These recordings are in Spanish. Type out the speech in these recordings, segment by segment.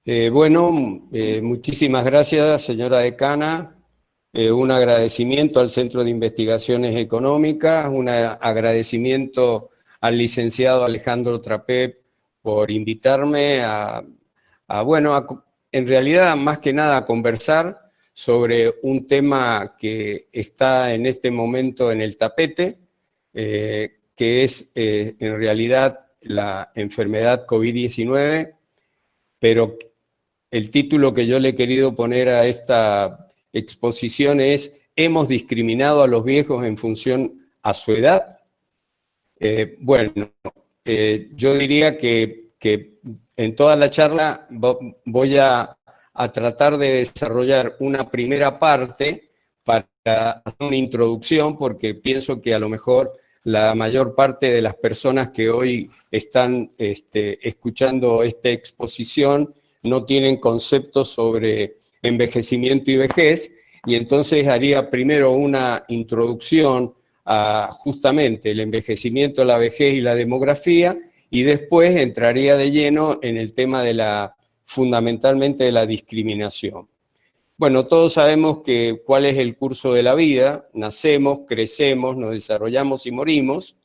Muchísimas gracias, señora decana. Un agradecimiento al Centro de Investigaciones Económicas, un agradecimiento al licenciado Alejandro Trapé por invitarme en realidad, más que nada, a conversar sobre un tema que está en este momento en el tapete, que es en realidad la enfermedad COVID-19, pero el título que yo le he querido poner a esta exposición es ¿hemos discriminado a los viejos en función a su edad? Yo diría que en toda la charla voy a tratar de desarrollar una primera parte para hacer una introducción, porque pienso que a lo mejor la mayor parte de las personas que hoy están escuchando esta exposición no tienen conceptos sobre envejecimiento y vejez, y entonces haría primero una introducción a justamente el envejecimiento, la vejez y la demografía, y después entraría de lleno en el tema de fundamentalmente de la discriminación. Bueno, todos sabemos cuál es el curso de la vida: nacemos, crecemos, nos desarrollamos y morimos,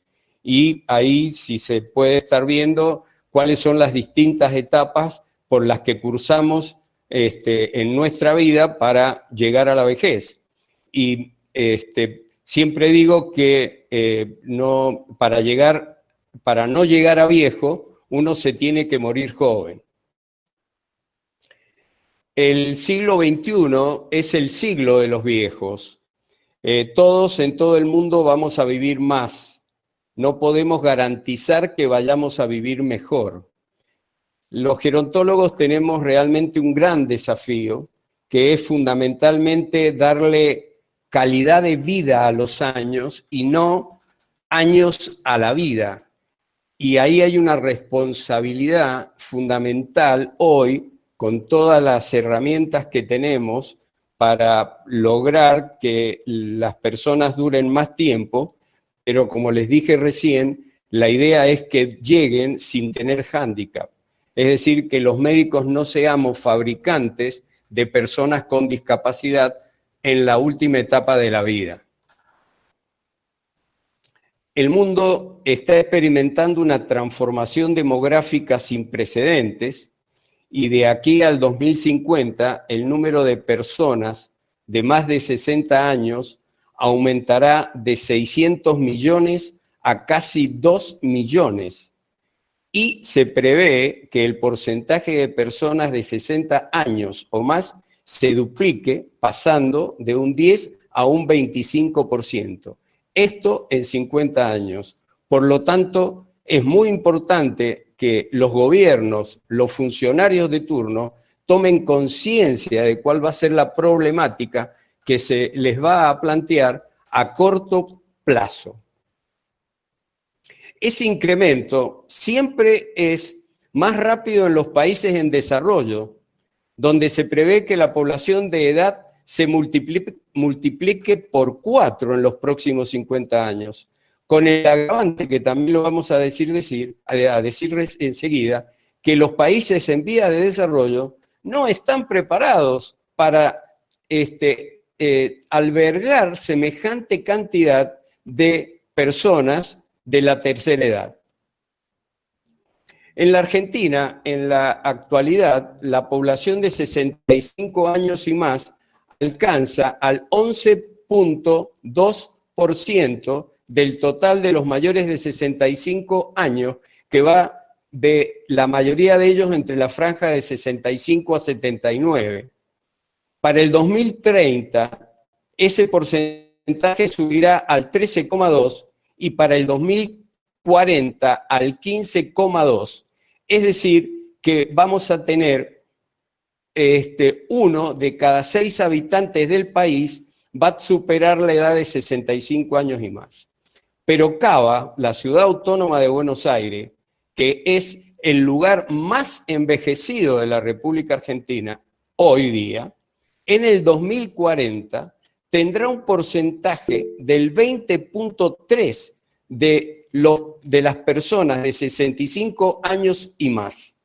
y ahí sí se puede estar viendo cuáles son las distintas etapas por las que cursamos en nuestra vida para llegar a la vejez. Y siempre digo que para no llegar a viejo, uno se tiene que morir joven. El siglo XXI es el siglo de los viejos. Todos en todo el mundo vamos a vivir más. No podemos garantizar que vayamos a vivir mejor. Los gerontólogos tenemos realmente un gran desafío, que es fundamentalmente darle calidad de vida a los años y no años a la vida. Y ahí hay una responsabilidad fundamental hoy, con todas las herramientas que tenemos para lograr que las personas duren más tiempo, pero como les dije recién, la idea es que lleguen sin tener hándicap. Es decir, que los médicos no seamos fabricantes de personas con discapacidad en la última etapa de la vida. El mundo está experimentando una transformación demográfica sin precedentes, y de aquí al 2050 el número de personas de más de 60 años aumentará de 600 millones a casi 2 millones. Y se prevé que el porcentaje de personas de 60 años o más se duplique, pasando de un 10 a un 25%. Esto en 50 años. Por lo tanto, es muy importante que los gobiernos, los funcionarios de turno, tomen conciencia de cuál va a ser la problemática que se les va a plantear a corto plazo. Ese incremento siempre es más rápido en los países en desarrollo, donde se prevé que la población de edad se multiplique por 4 en los próximos 50 años, con el agravante, que también lo vamos a decir enseguida, que los países en vías de desarrollo no están preparados para albergar semejante cantidad de personas de la tercera edad. En la Argentina, en la actualidad, la población de 65 años y más alcanza al 11.2% del total de los mayores de 65 años, que va de la mayoría de ellos entre la franja de 65 a 79. Para el 2030, ese porcentaje subirá al 13,2% y para el 2040 al 15,2%. Es decir, que vamos a tener 1 de cada 6 habitantes del país va a superar la edad de 65 años y más. Pero Cava, la ciudad autónoma de Buenos Aires, que es el lugar más envejecido de la República Argentina hoy día, en el 2040 tendrá un porcentaje del 20.3% de las personas de 65 años y más.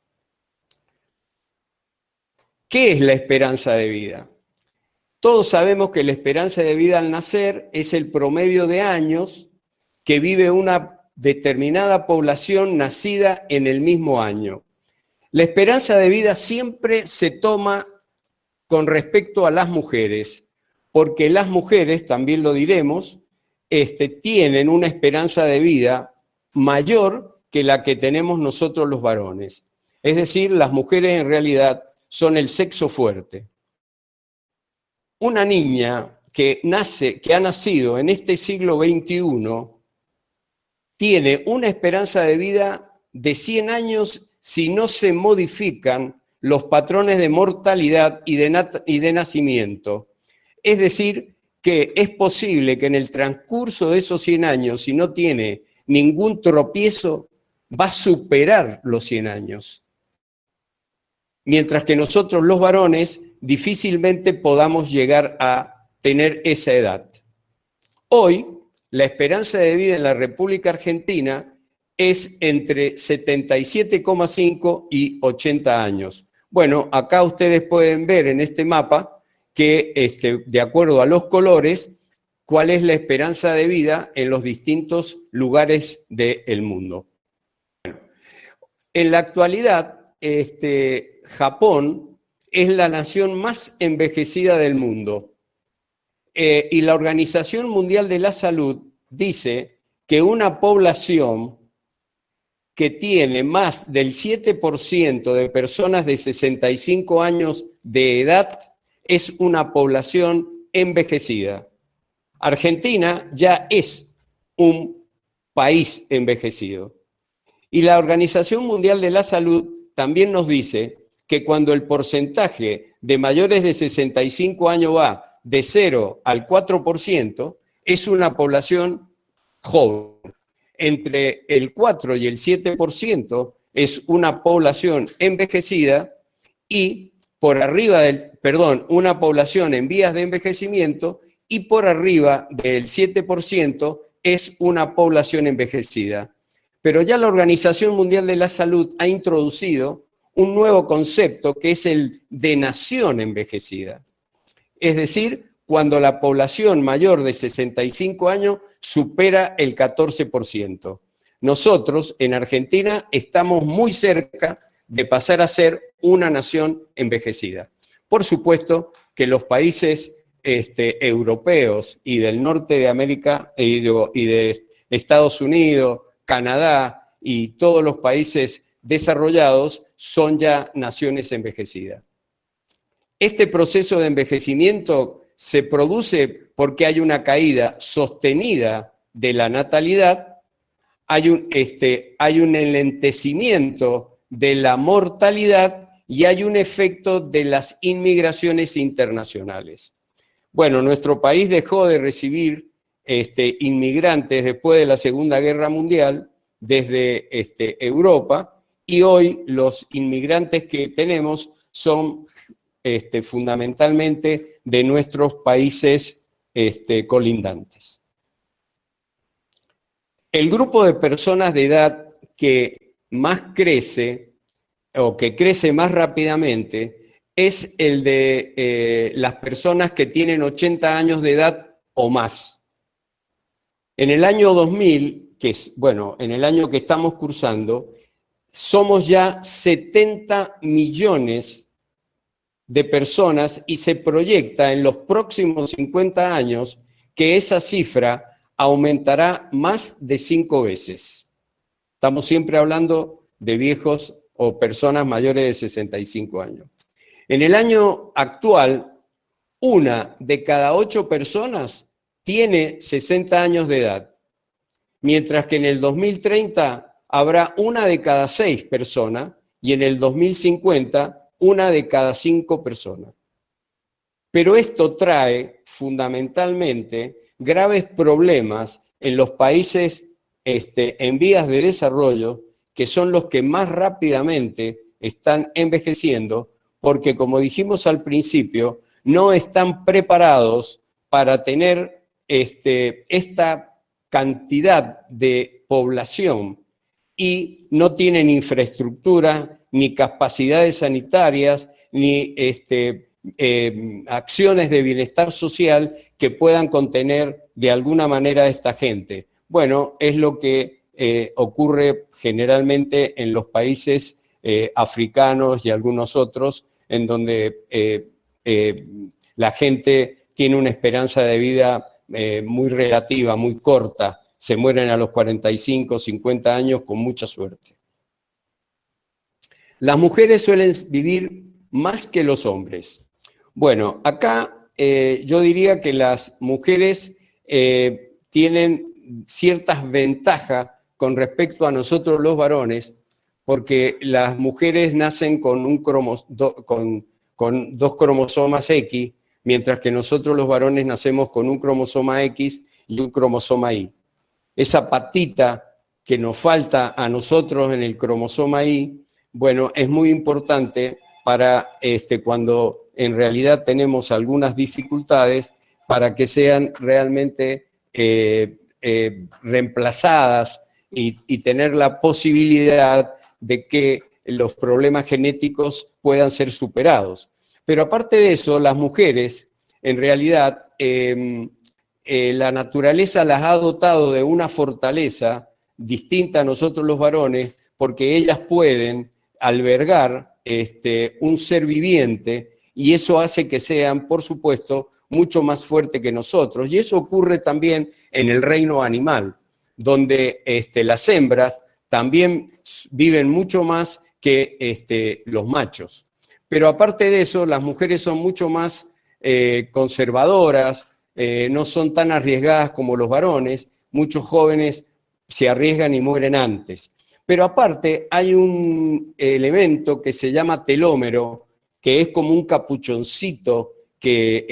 ¿Qué es la esperanza de vida? Todos sabemos que la esperanza de vida al nacer es el promedio de años que vive una determinada población nacida en el mismo año. La esperanza de vida siempre se toma con respecto a las mujeres, porque las mujeres, también lo diremos, tienen una esperanza de vida mayor que la que tenemos nosotros los varones. Es decir, las mujeres en realidad son el sexo fuerte. Una niña que ha nacido en este siglo XXI tiene una esperanza de vida de 100 años si no se modifican los patrones de mortalidad y de nacimiento. Es decir, que es posible que en el transcurso de esos 100 años, si no tiene ningún tropiezo, va a superar los 100 años. Mientras que nosotros los varones difícilmente podamos llegar a tener esa edad. Hoy, la esperanza de vida en la República Argentina es entre 77,5 y 80 años. Bueno, acá ustedes pueden ver en este mapa que, de acuerdo a los colores, cuál es la esperanza de vida en los distintos lugares del mundo. Bueno, en la actualidad, Japón es la nación más envejecida del mundo. Y la Organización Mundial de la Salud dice que una población que tiene más del 7% de personas de 65 años de edad es una población envejecida. Argentina ya es un país envejecido. Y la Organización Mundial de la Salud también nos dice que cuando el porcentaje de mayores de 65 años va de 0 al 4%, es una población joven. Entre el 4 y el 7% es una población envejecida y por arriba una población en vías de envejecimiento y por arriba del 7% es una población envejecida. Pero ya la Organización Mundial de la Salud ha introducido un nuevo concepto que es el de nación envejecida. Es decir, cuando la población mayor de 65 años supera el 14%. Nosotros en Argentina estamos muy cerca de pasar a ser una nación envejecida. Por supuesto que los países europeos y del norte de América y de Estados Unidos, Canadá y todos los países desarrollados son ya naciones envejecidas. Este proceso de envejecimiento se produce porque hay una caída sostenida de la natalidad, hay un enlentecimiento de la mortalidad y hay un efecto de las inmigraciones internacionales. Bueno, nuestro país dejó de recibir inmigrantes después de la Segunda Guerra Mundial desde Europa y hoy los inmigrantes que tenemos son fundamentalmente de nuestros países colindantes. El grupo de personas de edad que más crece o que crece más rápidamente es el de las personas que tienen 80 años de edad o más. En el año 2000, en el año que estamos cursando, somos ya 70 millones de personas y se proyecta en los próximos 50 años que esa cifra aumentará más de 5 veces. Estamos siempre hablando de viejos o personas mayores de 65 años. En el año actual, 1 de cada 8 personas tiene 60 años de edad, mientras que en el 2030 habrá 1 de cada 6 personas y en el 2050 1 de cada 5 personas. Pero esto trae fundamentalmente graves problemas en los países en vías de desarrollo, que son los que más rápidamente están envejeciendo, porque como dijimos al principio, no están preparados para tener esta cantidad de población y no tienen infraestructura, ni capacidades sanitarias, ni acciones de bienestar social que puedan contener de alguna manera a esta gente. Bueno, es lo que ocurre generalmente en los países africanos y algunos otros, en donde la gente tiene una esperanza de vida muy relativa, muy corta. Se mueren a los 45, 50 años con mucha suerte. Las mujeres suelen vivir más que los hombres. Bueno, acá yo diría que las mujeres tienen ciertas ventajas con respecto a nosotros los varones, porque las mujeres nacen con dos cromosomas X, mientras que nosotros los varones nacemos con un cromosoma X y un cromosoma Y. Esa patita que nos falta a nosotros en el cromosoma Y, bueno, es muy importante para cuando en realidad tenemos algunas dificultades, para que sean realmente reemplazadas y tener la posibilidad de que los problemas genéticos puedan ser superados. Pero aparte de eso, las mujeres, en realidad, la naturaleza las ha dotado de una fortaleza distinta a nosotros los varones, porque ellas pueden albergar un ser viviente, y eso hace que sean, por supuesto, mucho más fuertes que nosotros. Y eso ocurre también en el reino animal, donde las hembras también viven mucho más que los machos. Pero aparte de eso, las mujeres son mucho más conservadoras, no son tan arriesgadas como los varones. Muchos jóvenes se arriesgan y mueren antes. Pero aparte hay un elemento que se llama telómero, que es como un capuchoncito que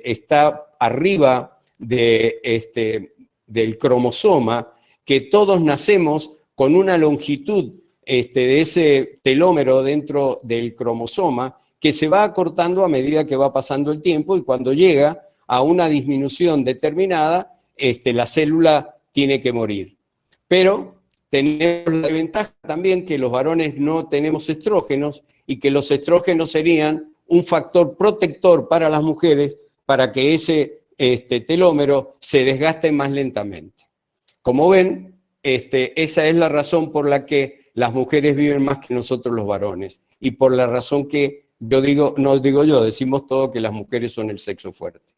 está arriba del cromosoma, que todos nacemos con una longitud de ese telómero dentro del cromosoma, que se va acortando a medida que va pasando el tiempo, y cuando llega a una disminución determinada, la célula tiene que morir. Pero tenemos la ventaja también que los varones no tenemos estrógenos, y que los estrógenos serían un factor protector para las mujeres para que ese telómero se desgaste más lentamente. Como ven, esa es la razón por la que las mujeres viven más que nosotros los varones, y por la razón que yo digo, no digo yo, decimos todo que las mujeres son el sexo fuerte.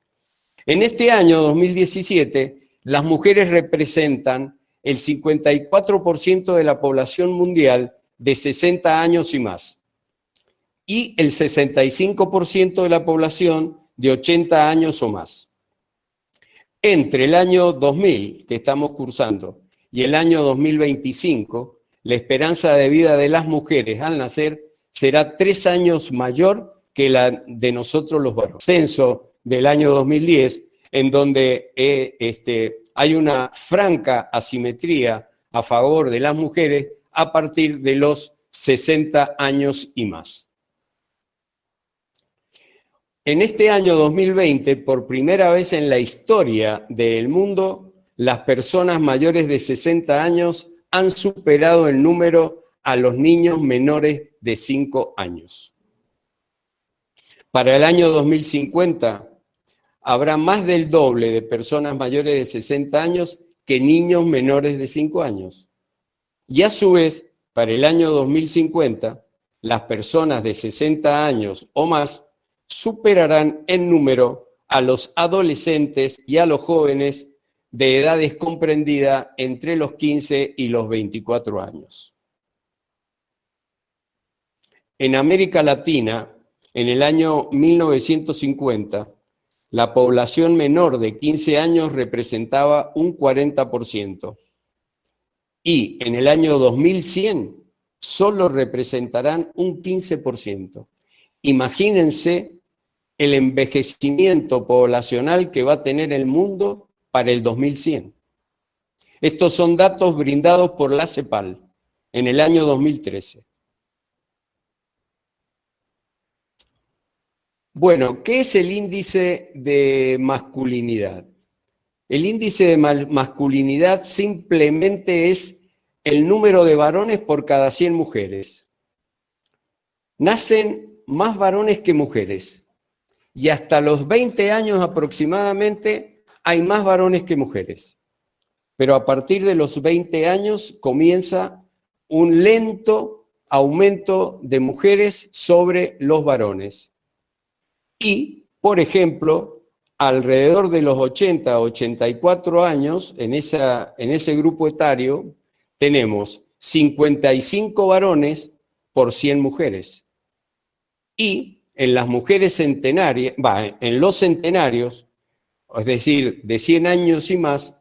En este año 2017, las mujeres representan el 54% de la población mundial de 60 años y más, y el 65% de la población de 80 años o más. Entre el año 2000, que estamos cursando, y el año 2025, la esperanza de vida de las mujeres al nacer será 3 años mayor que la de nosotros los varones. Censo del año 2010, en donde hay una franca asimetría a favor de las mujeres a partir de los 60 años y más. En este año 2020, por primera vez en la historia del mundo, las personas mayores de 60 años han superado el número a los niños menores de 5 años. Para el año 2050, habrá más del doble de personas mayores de 60 años que niños menores de 5 años. Y a su vez, para el año 2050, las personas de 60 años o más superarán en número a los adolescentes y a los jóvenes de edades comprendidas entre los 15 y los 24 años. En América Latina, en el año 1950, la población menor de 15 años representaba un 40%. Y en el año 2100 solo representarán un 15%. Imagínense el envejecimiento poblacional que va a tener el mundo para el 2100. Estos son datos brindados por la CEPAL en el año 2013. Bueno, ¿qué es el índice de masculinidad? El índice de masculinidad simplemente es el número de varones por cada 100 mujeres. Nacen más varones que mujeres. Y hasta los 20 años aproximadamente hay más varones que mujeres. Pero a partir de los 20 años comienza un lento aumento de mujeres sobre los varones. Y, por ejemplo, alrededor de los 80, 84 años, en ese grupo etario, tenemos 55 varones por 100 mujeres. Y en las mujeres centenarias, en los centenarios, es decir, de 100 años y más,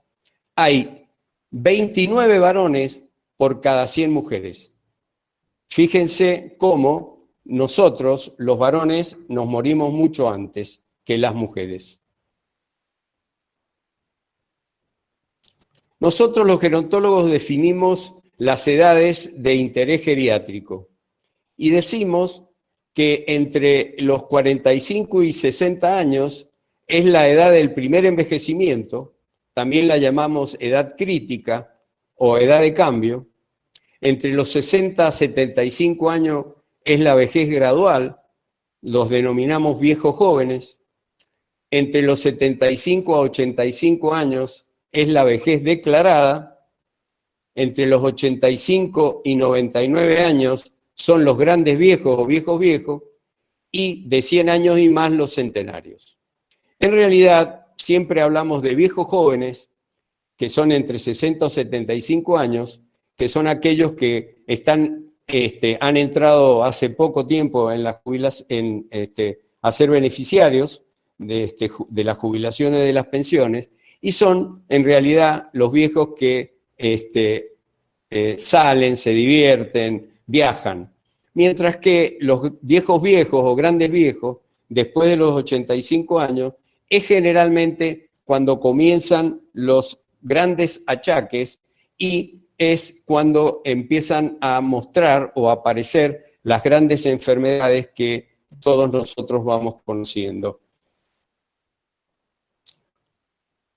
hay 29 varones por cada 100 mujeres. Fíjense cómo nosotros, los varones, nos morimos mucho antes que las mujeres. Nosotros los gerontólogos definimos las edades de interés geriátrico y decimos que entre los 45 y 60 años es la edad del primer envejecimiento, también la llamamos edad crítica o edad de cambio. Entre los 60 a 75 años es la vejez gradual, los denominamos viejos jóvenes. Entre los 75 a 85 años es la vejez declarada. Entre los 85 y 99 años son los grandes viejos o viejos viejos, y de 100 años y más los centenarios. En realidad, siempre hablamos de viejos jóvenes, que son entre 60 o 75 años, que son aquellos que han entrado hace poco tiempo en a ser beneficiarios de las jubilaciones de las pensiones, y son en realidad los viejos que salen, se divierten, viajan. Mientras que los viejos viejos o grandes viejos, después de los 85 años, es generalmente cuando comienzan los grandes achaques y es cuando empiezan a mostrar o a aparecer las grandes enfermedades que todos nosotros vamos conociendo.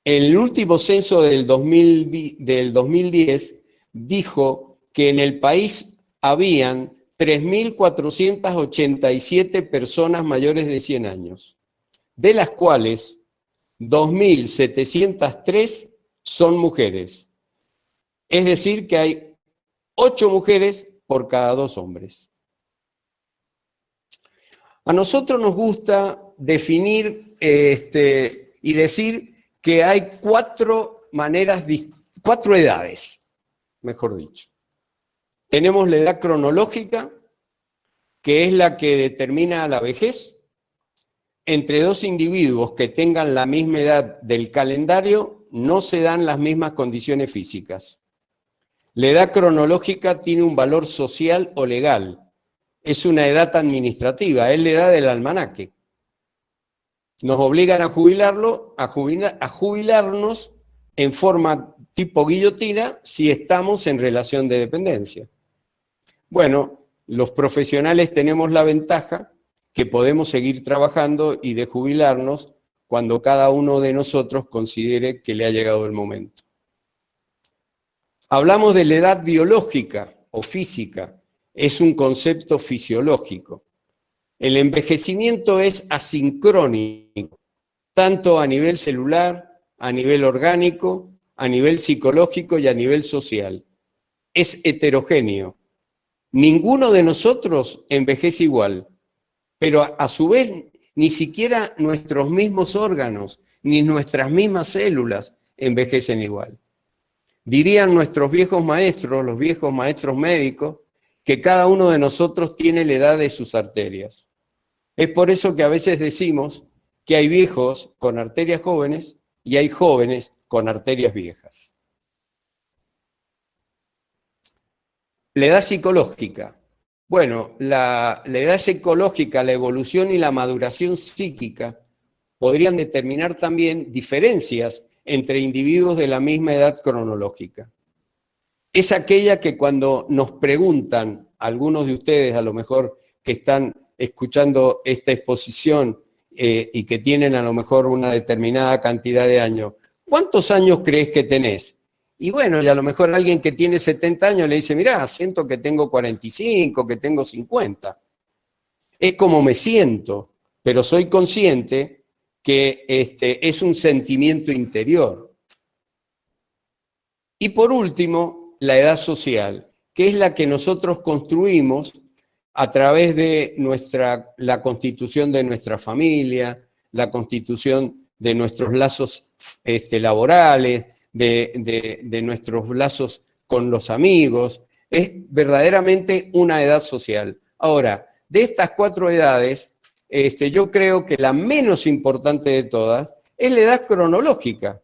El último censo del 2010 dijo que en el país habían 3.487 personas mayores de 100 años, de las cuales 2.703 son mujeres. Es decir, que hay 8 mujeres por cada 2 hombres. A nosotros nos gusta definir y decir que hay 4 edades, mejor dicho. Tenemos la edad cronológica, que es la que determina la vejez. Entre 2 individuos que tengan la misma edad del calendario, no se dan las mismas condiciones físicas. La edad cronológica tiene un valor social o legal. Es una edad administrativa, es la edad del almanaque. Nos obligan a jubilarnos en forma tipo guillotina si estamos en relación de dependencia. Bueno, los profesionales tenemos la ventaja que podemos seguir trabajando y de jubilarnos cuando cada uno de nosotros considere que le ha llegado el momento. Hablamos de la edad biológica o física, es un concepto fisiológico. El envejecimiento es asincrónico, tanto a nivel celular, a nivel orgánico, a nivel psicológico y a nivel social. Es heterogéneo. Ninguno de nosotros envejece igual, pero a su vez ni siquiera nuestros mismos órganos, ni nuestras mismas células envejecen igual. Dirían nuestros viejos maestros, los viejos maestros médicos, que cada uno de nosotros tiene la edad de sus arterias. Es por eso que a veces decimos que hay viejos con arterias jóvenes y hay jóvenes con arterias viejas. La edad psicológica. Bueno, la edad psicológica, la evolución y la maduración psíquica podrían determinar también diferencias entre individuos de la misma edad cronológica. Es aquella que cuando nos preguntan, algunos de ustedes a lo mejor que están escuchando esta exposición y que tienen a lo mejor una determinada cantidad de años, ¿cuántos años crees que tenés? Y bueno, y a lo mejor alguien que tiene 70 años le dice, mirá, siento que tengo 45, que tengo 50. es como me siento, pero soy consciente que es un sentimiento interior. Y por último, la edad social, que es la que nosotros construimos a través de la constitución de nuestra familia, la constitución de nuestros lazos laborales, de nuestros lazos con los amigos. Es verdaderamente una edad social. Ahora, de estas 4 edades, yo creo que la menos importante de todas es la edad cronológica,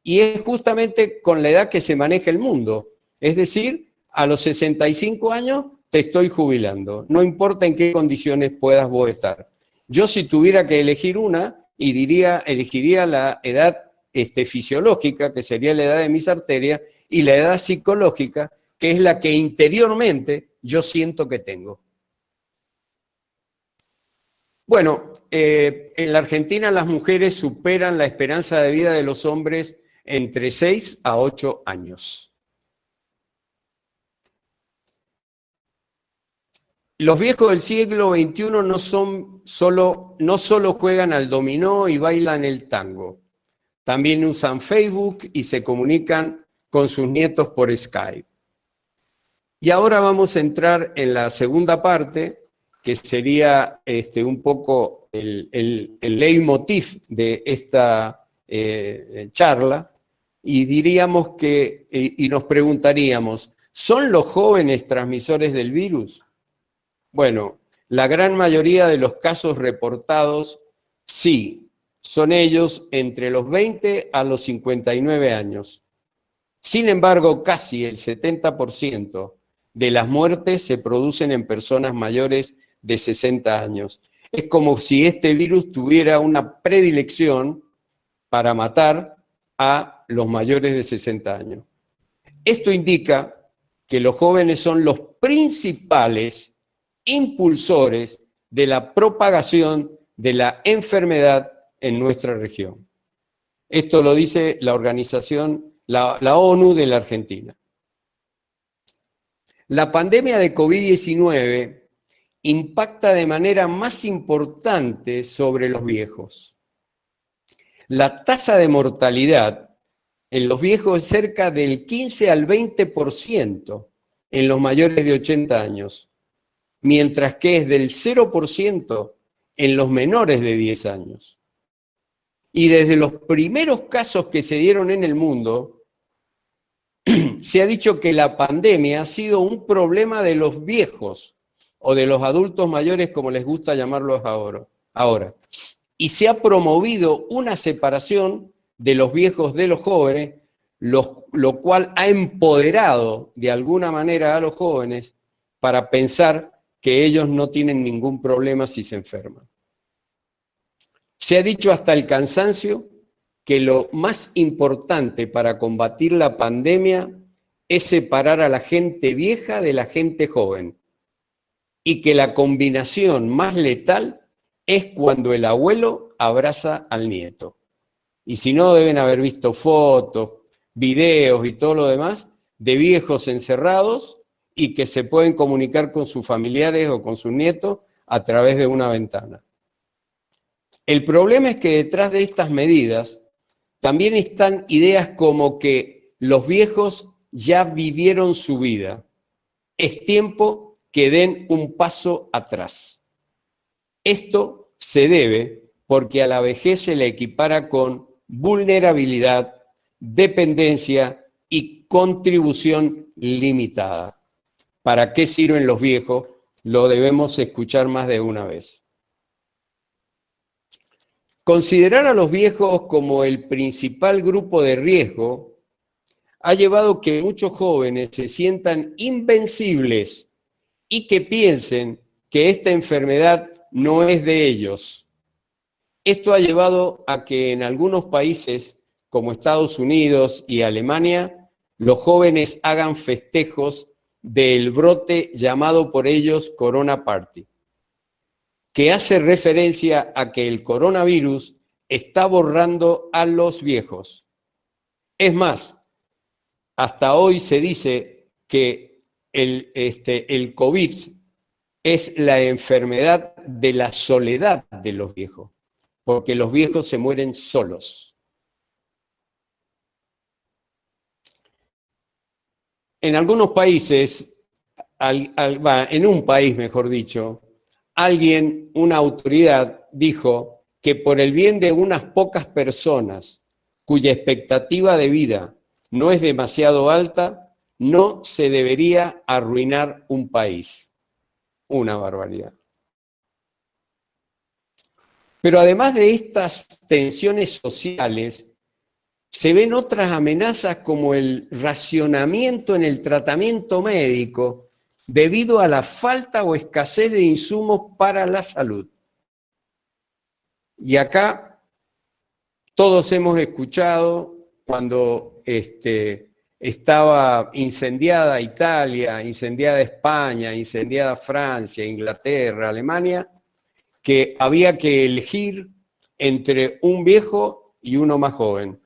y es justamente con la edad que se maneja el mundo. Es decir, a los 65 años te estoy jubilando, no importa en qué condiciones puedas vos estar. Yo, si tuviera que elegir una, elegiría la edad fisiológica, que sería la edad de mis arterias, y la edad psicológica, que es la que interiormente yo siento que tengo. Bueno, en la Argentina las mujeres superan la esperanza de vida de los hombres entre 6 a 8 años. Los viejos del siglo XXI no solo juegan al dominó y bailan el tango, también usan Facebook y se comunican con sus nietos por Skype. Y ahora vamos a entrar en la segunda parte, que sería un poco el leitmotiv de esta charla, y diríamos que, y nos preguntaríamos, ¿son los jóvenes transmisores del virus? Bueno, la gran mayoría de los casos reportados, sí, son ellos entre los 20 a los 59 años. Sin embargo, casi el 70% de las muertes se producen en personas mayores de 60 años. Es como si este virus tuviera una predilección para matar a los mayores de 60 años. Esto indica que los jóvenes son los principales impulsores de la propagación de la enfermedad en nuestra región. Esto lo dice la organización, la ONU de la Argentina. La pandemia de COVID-19 impacta de manera más importante sobre los viejos. La tasa de mortalidad en los viejos es cerca del 15 al 20% en los mayores de 80 años, mientras que es del 0% en los menores de 10 años. Y desde los primeros casos que se dieron en el mundo, se ha dicho que la pandemia ha sido un problema de los viejos o de los adultos mayores, como les gusta llamarlos ahora. Y se ha promovido una separación de los viejos de los jóvenes, lo cual ha empoderado de alguna manera a los jóvenes para pensar que ellos no tienen ningún problema si se enferman. Se ha dicho hasta el cansancio que lo más importante para combatir la pandemia es separar a la gente vieja de la gente joven, y que la combinación más letal es cuando el abuelo abraza al nieto. Y si no, deben haber visto fotos, videos y todo lo demás de viejos encerrados y que se pueden comunicar con sus familiares o con sus nietos a través de una ventana. El problema es que detrás de estas medidas también están ideas como que los viejos ya vivieron su vida. Es tiempo que den un paso atrás. Esto se debe porque a la vejez se le equipara con vulnerabilidad, dependencia y contribución limitada. ¿Para qué sirven los viejos? Lo debemos escuchar más de una vez. Considerar a los viejos como el principal grupo de riesgo ha llevado a que muchos jóvenes se sientan invencibles y que piensen que esta enfermedad no es de ellos. Esto ha llevado a que en algunos países, como Estados Unidos y Alemania, los jóvenes hagan festejos del brote llamado por ellos Corona Party, que hace referencia a que el coronavirus está borrando a los viejos. Es más, hasta hoy se dice que el COVID es la enfermedad de la soledad de los viejos, porque los viejos se mueren solos. En algunos países, en un país mejor dicho, una autoridad dijo que por el bien de unas pocas personas cuya expectativa de vida no es demasiado alta, no se debería arruinar un país. Una barbaridad. Pero además de estas tensiones sociales, se ven otras amenazas como el racionamiento en el tratamiento médico debido a la falta o escasez de insumos para la salud. Y acá todos hemos escuchado cuando estaba incendiada Italia, incendiada España, incendiada Francia, Inglaterra, Alemania, que había que elegir entre un viejo y uno más joven.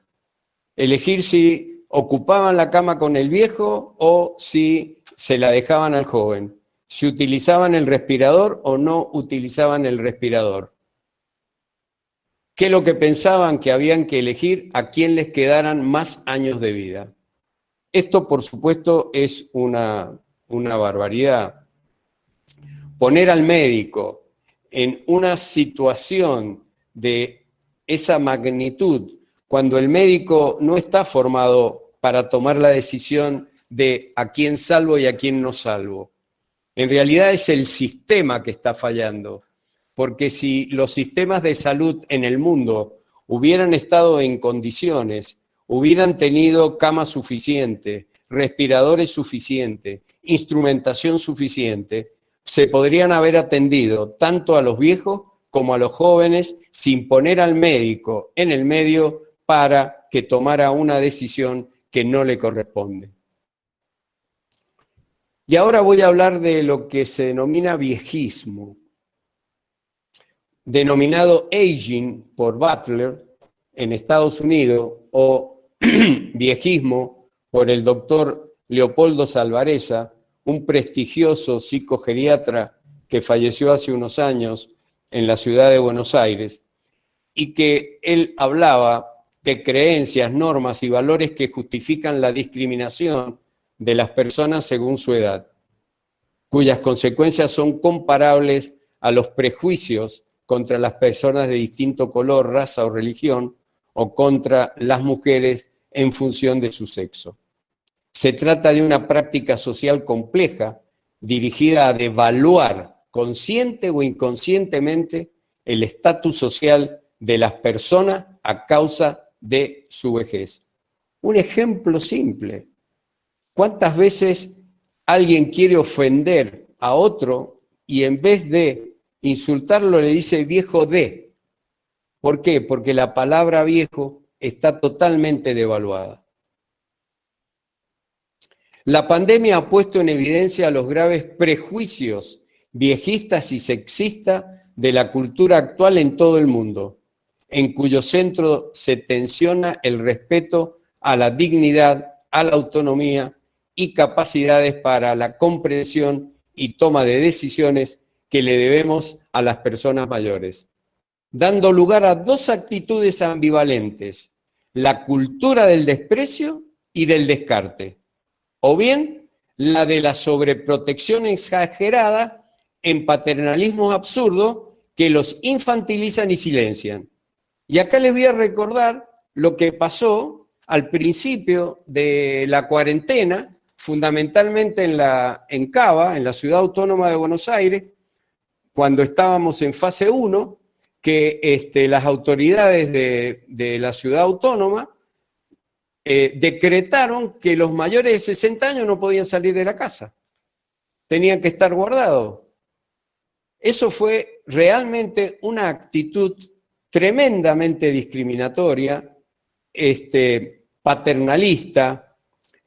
Elegir si ocupaban la cama con el viejo o si se la dejaban al joven. Si utilizaban el respirador o no utilizaban el respirador. ¿Qué es lo que pensaban? Que habían que elegir a quién les quedaran más años de vida. Esto, por supuesto, es una barbaridad. Poner al médico en una situación de esa magnitud, cuando el médico no está formado para tomar la decisión de a quién salvo y a quién no salvo. En realidad es el sistema que está fallando, porque si los sistemas de salud en el mundo hubieran estado en condiciones, hubieran tenido camas suficientes, respiradores suficientes, instrumentación suficiente, se podrían haber atendido tanto a los viejos como a los jóvenes sin poner al médico en el medio para que tomara una decisión que no le corresponde. Y ahora voy a hablar de lo que se denomina viejismo, denominado aging por Butler en Estados Unidos o viejismo por el doctor Leopoldo Salvareza, un prestigioso psicogeriatra que falleció hace unos años en la ciudad de Buenos Aires, y que él hablaba de creencias, normas y valores que justifican la discriminación de las personas según su edad, cuyas consecuencias son comparables a los prejuicios contra las personas de distinto color, raza o religión, o contra las mujeres en función de su sexo. Se trata de una práctica social compleja dirigida a devaluar consciente o inconscientemente el estatus social de las personas a causa de su vejez. Un ejemplo simple. ¿Cuántas veces alguien quiere ofender a otro y en vez de insultarlo le dice viejo de? ¿Por qué? Porque la palabra viejo está totalmente devaluada. La pandemia ha puesto en evidencia los graves prejuicios viejistas y sexistas de la cultura actual en todo el mundo, en cuyo centro se tensiona el respeto a la dignidad, a la autonomía y capacidades para la comprensión y toma de decisiones que le debemos a las personas mayores, dando lugar a dos actitudes ambivalentes: la cultura del desprecio y del descarte, o bien la de la sobreprotección exagerada en paternalismos absurdos que los infantilizan y silencian. Y acá les voy a recordar lo que pasó al principio de la cuarentena, fundamentalmente en Cava, en la Ciudad Autónoma de Buenos Aires, cuando estábamos en fase 1, que las autoridades de la Ciudad Autónoma decretaron que los mayores de 60 años no podían salir de la casa, tenían que estar guardados. Eso fue realmente una actitud tremendamente discriminatoria, paternalista,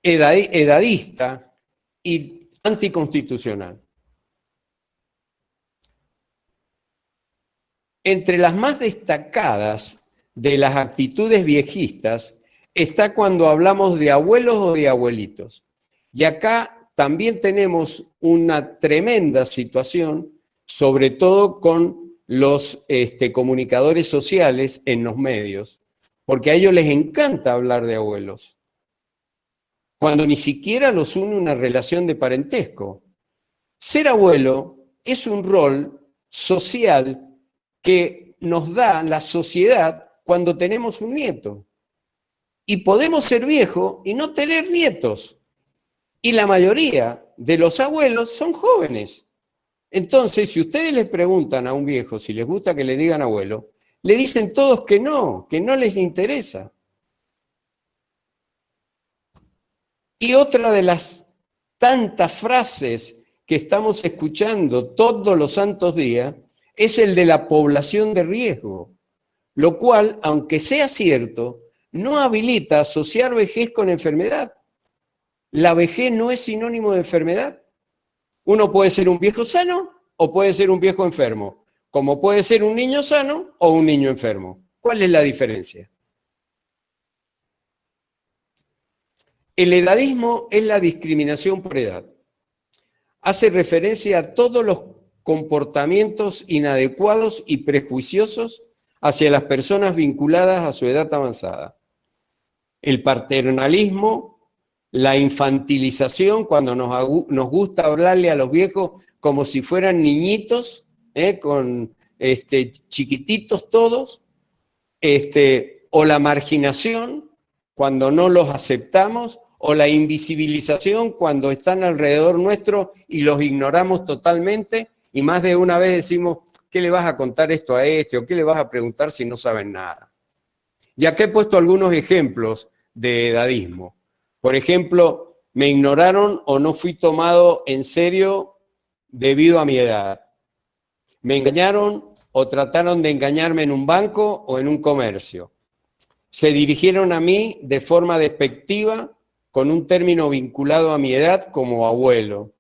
edadista y anticonstitucional. Entre las más destacadas de las actitudes viejistas está cuando hablamos de abuelos o de abuelitos. Y acá también tenemos una tremenda situación, sobre todo con los comunicadores sociales en los medios, porque a ellos les encanta hablar de abuelos, cuando ni siquiera los une una relación de parentesco. Ser abuelo es un rol social que nos da la sociedad cuando tenemos un nieto. Y podemos ser viejos y no tener nietos. Y la mayoría de los abuelos son jóvenes. Entonces, si ustedes les preguntan a un viejo si les gusta que le digan abuelo, le dicen todos que no les interesa. Y otra de las tantas frases que estamos escuchando todos los santos días es el de la población de riesgo, lo cual, aunque sea cierto, no habilita asociar vejez con enfermedad. La vejez no es sinónimo de enfermedad. Uno puede ser un viejo sano o puede ser un viejo enfermo, como puede ser un niño sano o un niño enfermo. ¿Cuál es la diferencia? El edadismo es la discriminación por edad. Hace referencia a todos los comportamientos inadecuados y prejuiciosos hacia las personas vinculadas a su edad avanzada. El paternalismo, la infantilización, cuando nos gusta hablarle a los viejos como si fueran niñitos, con chiquititos todos, o la marginación, cuando no los aceptamos, o la invisibilización cuando están alrededor nuestro y los ignoramos totalmente, y más de una vez decimos, ¿qué le vas a contar esto a este? ¿O qué le vas a preguntar si no saben nada? Y acá he puesto algunos ejemplos de edadismo. Por ejemplo, me ignoraron o no fui tomado en serio debido a mi edad. Me engañaron o trataron de engañarme en un banco o en un comercio. Se dirigieron a mí de forma despectiva con un término vinculado a mi edad como abuelo.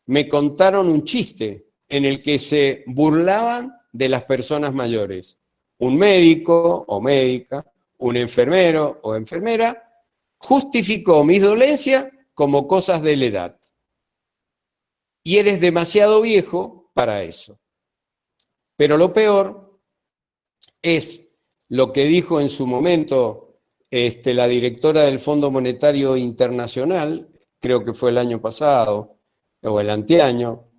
Me contaron un chiste en el que se burlaban de las personas mayores. Un médico o médica, un enfermero o enfermera, justificó mis dolencias como cosas de la edad. Y eres demasiado viejo para eso. Pero lo peor es lo que dijo en su momento la directora del Fondo Monetario Internacional, creo que fue el año pasado, o el anteaño,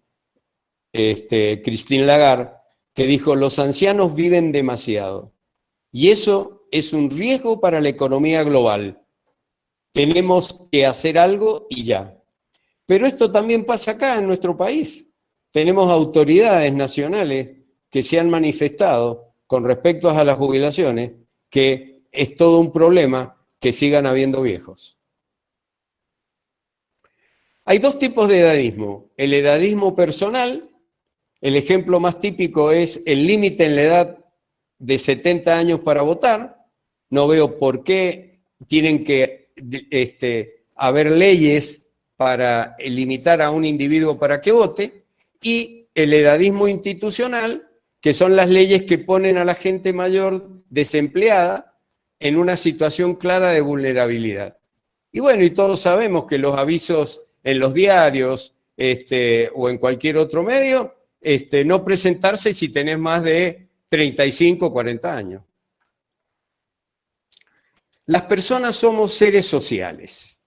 Christine Lagarde, que dijo, los ancianos viven demasiado. Y eso es un riesgo para la economía global. Tenemos que hacer algo y ya. Pero esto también pasa acá en nuestro país. Tenemos autoridades nacionales que se han manifestado con respecto a las jubilaciones, que es todo un problema que sigan habiendo viejos. Hay dos tipos de edadismo. El edadismo personal, el ejemplo más típico es el límite en la edad de 70 años para votar. No veo por qué tienen que haber leyes para limitar a un individuo para que vote. Y el edadismo institucional, que son las leyes que ponen a la gente mayor desempleada en una situación clara de vulnerabilidad. Y bueno, y todos sabemos que los avisos en los diarios o en cualquier otro medio, no presentarse si tenés más de 35 o 40 años. Las personas somos seres sociales.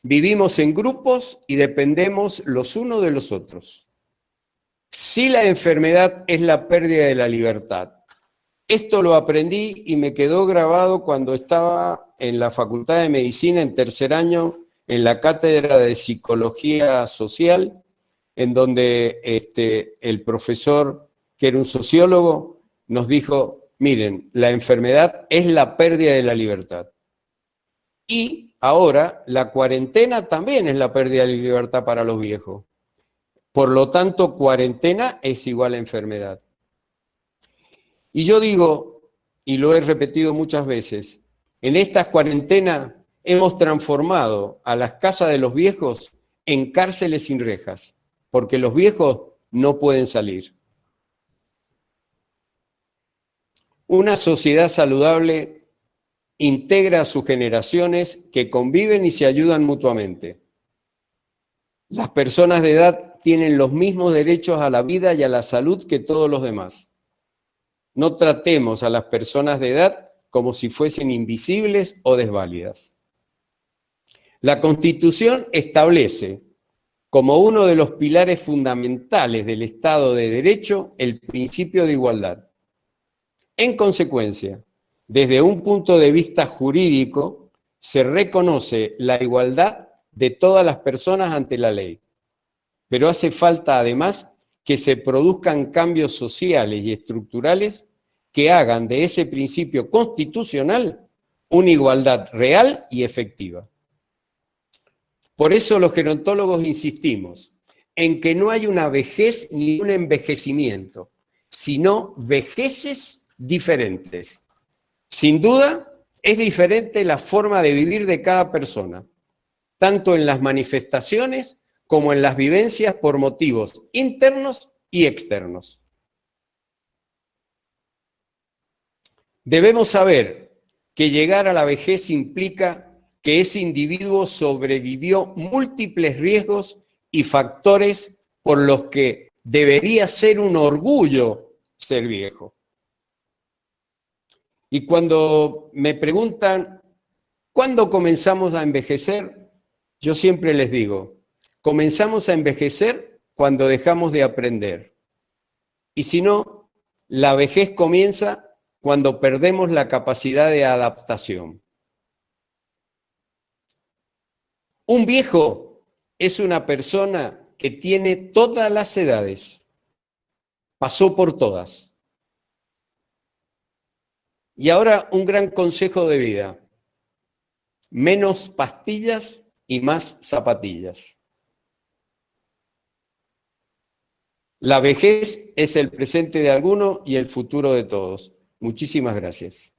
Vivimos en grupos y dependemos los unos de los otros. Si la enfermedad es la pérdida de la libertad. Esto lo aprendí y me quedó grabado cuando estaba en la Facultad de Medicina en tercer año, en la cátedra de Psicología Social, en donde el profesor, que era un sociólogo, nos dijo, miren, la enfermedad es la pérdida de la libertad. Y ahora la cuarentena también es la pérdida de la libertad para los viejos. Por lo tanto, cuarentena es igual a enfermedad. Y yo digo, y lo he repetido muchas veces, en estas cuarentenas hemos transformado a las casas de los viejos en cárceles sin rejas, porque los viejos no pueden salir. Una sociedad saludable integra a sus generaciones que conviven y se ayudan mutuamente. Las personas de edad tienen los mismos derechos a la vida y a la salud que todos los demás. No tratemos a las personas de edad como si fuesen invisibles o desválidas. La Constitución establece como uno de los pilares fundamentales del Estado de Derecho el principio de igualdad. En consecuencia, desde un punto de vista jurídico, se reconoce la igualdad de todas las personas ante la ley. Pero hace falta además que se produzcan cambios sociales y estructurales que hagan de ese principio constitucional una igualdad real y efectiva. Por eso los gerontólogos insistimos en que no hay una vejez ni un envejecimiento, sino vejeces diferentes. Sin duda, es diferente la forma de vivir de cada persona, tanto en las manifestaciones como en las vivencias por motivos internos y externos. Debemos saber que llegar a la vejez implica que ese individuo sobrevivió múltiples riesgos y factores por los que debería ser un orgullo ser viejo. Y cuando me preguntan, ¿cuándo comenzamos a envejecer? Yo siempre les digo, comenzamos a envejecer cuando dejamos de aprender. Y si no, la vejez comienza cuando perdemos la capacidad de adaptación. Un viejo es una persona que tiene todas las edades, pasó por todas. Y ahora un gran consejo de vida: menos pastillas y más zapatillas. La vejez es el presente de alguno y el futuro de todos. Muchísimas gracias.